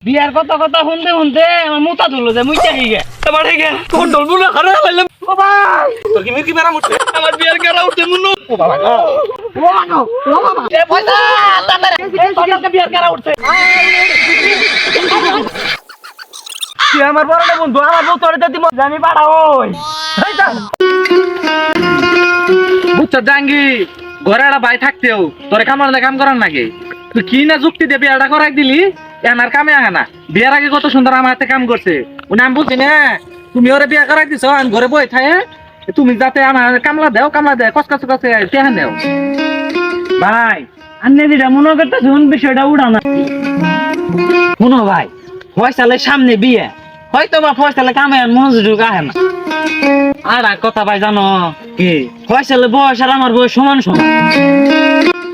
বিয়ার কথা কথা শুনতে শুনতে আমার মুতা ধুলো যায় মুইটা গিয়ে এবার ঠিক আছে কোন ডলবো না খারাপ হইলাম ও ভাই তোর কি মির্কি বেরা উঠছে আমার বিয়ার কেরা উঠছে মুন্নু ও বাবা ও বাবা এ পয়সা তাড়াতাড়ি এই পয়সা বিয়ার কেরা উঠছে তুই আমার বড়টা বন্ধু আমার বউ তোরে দিদি জানি পাড়া ওই এই যা বুঝছ জাঙ্গি ঘরে একটা ভাই থাকতেও তোরে কাম করার নাকি তুই কি না যুক্তি দিয়ে বিয়াটা করাই দিলি এনার কামে আহে না বিয়ার আগে কত সুন্দর আমার হাতে কাম করছে উনি আমি বুঝছি না তুমি ওরে বিয়া করাই দিছ আমি ঘরে বই থাকে তুমি যাতে আমার কামলা দেও কস কেহান দেও ভাই আন্নে দিটা মনে করতে শুন বিষয়টা উড়া না শুনো ভাই ফয়সালের সামনে বিয়ে হয়তো বা ফয়সালে কামে মনোযোগ আহে না আর কথা ভাই জানো কি ফয়সালের বয়স আর আমার বয়স সমান সমান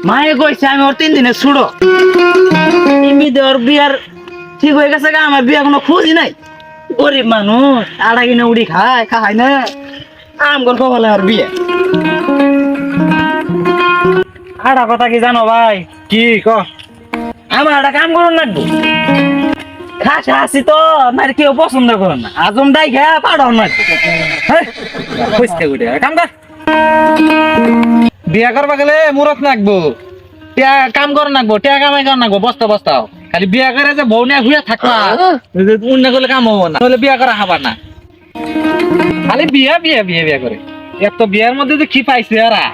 মায়ে কইছে আমি ওর 3 দিনে ছুড়ো এমনিতে ওর বিয়ার ঠিক হয়ে গেছে আমার বিয়া কোনো খুঁজি নাই গরিব মানুষ আড়া কিনে উড়ি খায় না আমগর কবলে ওর বিয়ে আড়া কথা কি জানো ভাই কি ক আমার একটা কাম করুন লাগবো খাসা আসি তো মার কেউ পছন্দ করে না আজম ডাই খা পাড়াও না খুঁজতে গুটে কাম কর বিয়া করবা গেলে মুরত নাকবো টিয়া কাম করে নাকবো টিয়া কামাই করে নাকবো বস্তাও খালি বিয়া করে যে বউ নিয়ে ঘুরে থাকবা অন্য করলে কাম হবো না তাহলে বিয়া করা হবার না খালি বিয়া করে এত বিয়ার মধ্যে যে কি পাইছে ওরা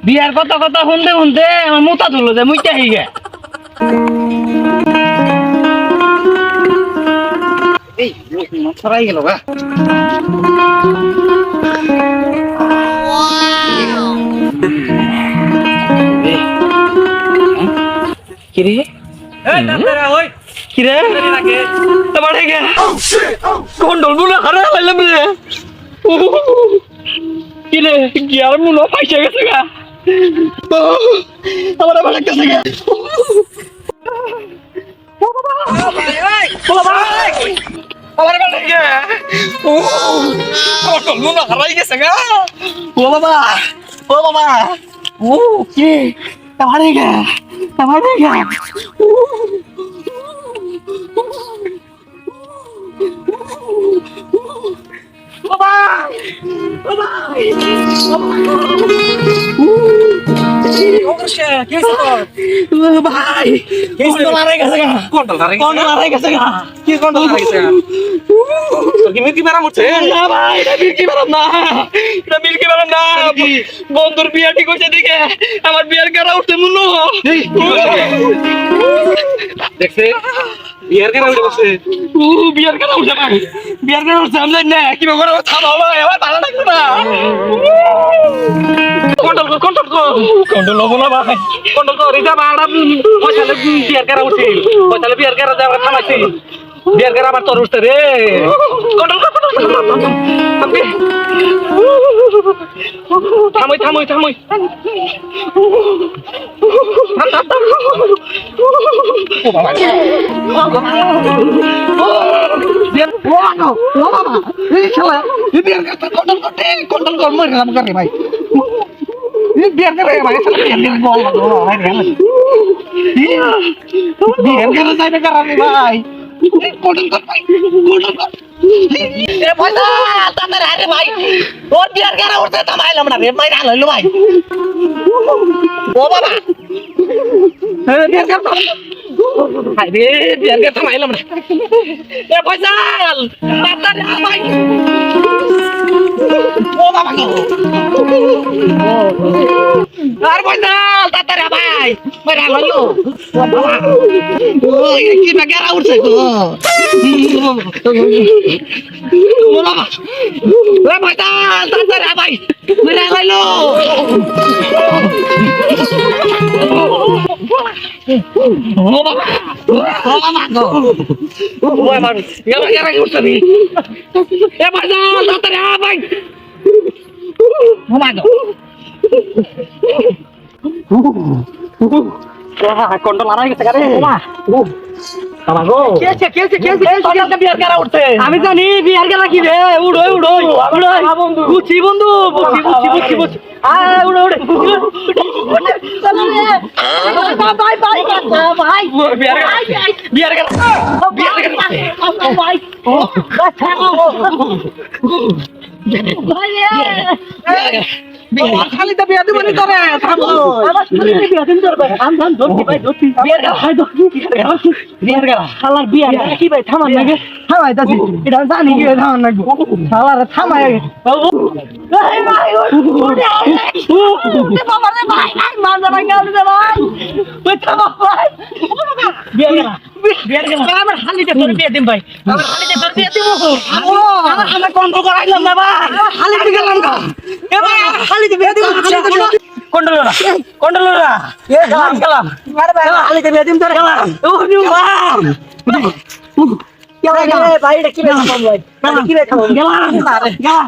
বিয়ার কথা শুনতে শুনতে আমার মুতা ধুলো যায় মুইটা হিগে এই ছড়াই গেল গা কিরে এই দাদা ওই কিরে লাগে তোমার গে কোন ডলবো না খারাপ হইলাম রে কিরে কি আর মুনো পয়সা গেছে গা আমার ভালো লাগতেছে গা ও বাবা আমার ভালো লাগে ও আমার ডলবো না খারাপ গেছে গা ও বাবা ও কি তোমার গে বন্ধুর বিয়া ঠিক হচ্ছে দিকে আমার বিয়ার কারা উঠছে মুন্নু দেখছে বিয়ার কারা উঠে বসে বিয়ার কারা উঠে ভাই বিয়ার কারা উঠছে আমি জানি না কি করে থামা ভাই আমার ভালো লাগছে না কন্ট্রোল হবো না ভাই কন্ট্রোল কর এটা ভাড়া পয়সালে বিয়ার কারা উঠছে পয়সালে বিয়ার কারা যাওয়ার থামাইছি বিয়ার কারা আমার তোর উঠছে রে কন্ট্রোল থামই ভাই বিয়ার করে ভাই বল ভাই বিয়ার করে যাইতে কারণে ভাই কোডন কর ভাই কোডন কর এ পয়সা তাড়াতাড়ি আরে ভাই ওর বিয়ার করে উঠতে থামাইলাম না রে ভাই না লইলো ভাই ও বাবা বিয়ার কর ভাই রে বিয়ার করে থামাইলাম না এ পয়সা তাড়াতাড়ি আ ভাই ও বাবা আর পয়সা তাড়াতাড়ি আ ভাই মারা লইলো ও বাবা ও কি বাগারা উঠছে গো ও বাবা এ পয়সা তাড়াতাড়ি আ ভাই মারা লইলো ও বাবা ও বাবা গারা উঠছে নি এ পয়সা তাড়াতাড়ি আ ভাই ও বাবা কন্ট্রোল হারাই গেছে রে বাবা আমি জানি বিয়ার গেলা কি রে উড়ো উড়ো উড়ো বুঝছি বন্ধু বুঝছি বুঝছি বুঝছি বুঝছি উড়ো উড়ো ভাই ভাই ভাই বিয়ার গেলা ভাই খালিতে বিয়া দিব নি তোরে থামো আমার খালিতে বিয়া দিন তোর ভাই আম ধরছি ভাই ধরছি বিয়ার গেলা ভাই ধরছি বিয়ার গেলা শালার বিয়ার গেলা কি ভাই থামান লাগে থামাই দাসি এটা জানি কি থামান লাগবে শালার থামাই ভাই ভাই বাবা রে ভাই মান জানা গেল রে ভাই ওই থামা ভাই বিয়ার গেলা বিয়ার গেলা আমার খালিতে তোর বিয়া দিন ভাই আমার খালিতে তোর বিয়া দিব আমার কন্ট্রোল করাইলাম না ভাই খালিতে গেলাম না এ ভাই খালিতে বিয়া দিব কন্ট্রোলরা কন্ট্রোলরা এ গেলাম গেলাম খালিতে বিয়া দিন তোর গেলাম ও নিউ বাম কি ভাই ভাই এটা কি ভাই থাম ভাই কি ভাই থাম গেলাম গেলাম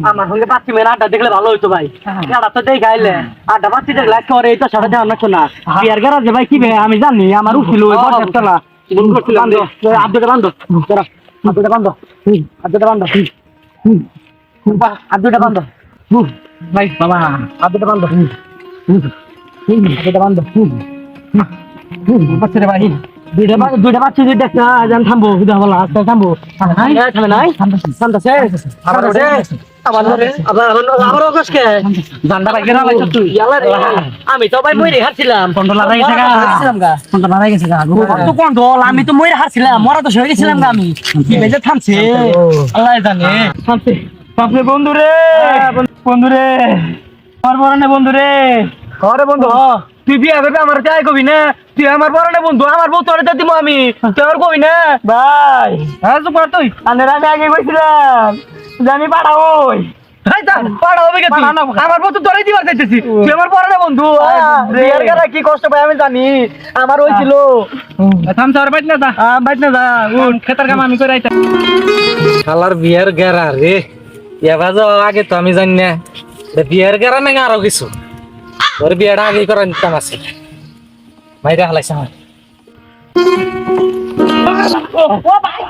আমার সঙ্গে পাচ্ছি মেয়ে আড্ডা দেখলে ভালো হইতো ভাই আড্ডা তো দেখ আইলে আড্ডা পাচ্ছি দেখলে করে এই তো সাথে দেওয়ার লাগতো না বিয়ার গ্যারাজে ভাই কি ভাই আমি জানি আমার উঠছিল ওই বর্ষার তলা আব্দুটা বান্ধব আব্দুটা বান্ধব আব্দুটা বান্ধব আব্দুটা বান্ধব ভাই বাবা আব্দুটা বান্ধব আব্দুটা বান্ধব বাচ্চা রে ভাই দুইটা বাচ্চা যদি দেখতে জান থামবো বুঝা বলা আজকে থামবো থামে নাই থামতেছে আবার ওরে আবার অগস্টে জানডা ভাই কেন লাইছ তুই আমি তো ভাই মইরে হারছিলাম কন্ট্রোল হারাই গেছে গা কন্ট্রোল হারাই গেছে গা তো কন্ট্রোল আমি তো মইরে হারছিলাম মরা তো হয়ে গেছিলাম গা আমি কি বেজে থামছে আল্লাহ জানে থামছে বাপরে বন্ধু রে আমার বড়নে বন্ধু রে আরে বন্ধু তুই বিয়া করবি আমার চাই কবি না তুই আমার বড়নে বন্ধু আমার বউ তোরে দিব আমি তুই আর কবি না ভাই হ্যাঁ তো তুই আমি আগে কইছিলাম জানি পাড়া ওই পাড়া হবে কে আমার বউ তো তোরে দিবার চাইতেছি তুই আমার বড়নে বন্ধু বিয়ার করা কি কষ্ট পাই আমি জানি আমার ওই ছিল থাম তোর বাইট না যা খেতার কাম আমি করে আইতা শালার বিয়ার গেরা রে এবার যাও আগে তো আমি জানি না বিয়ার গেরা না আরো কিছু তোর বিয়াটা আগে করে নিতাম আছে মাইরা হালাইছে আমার ভাই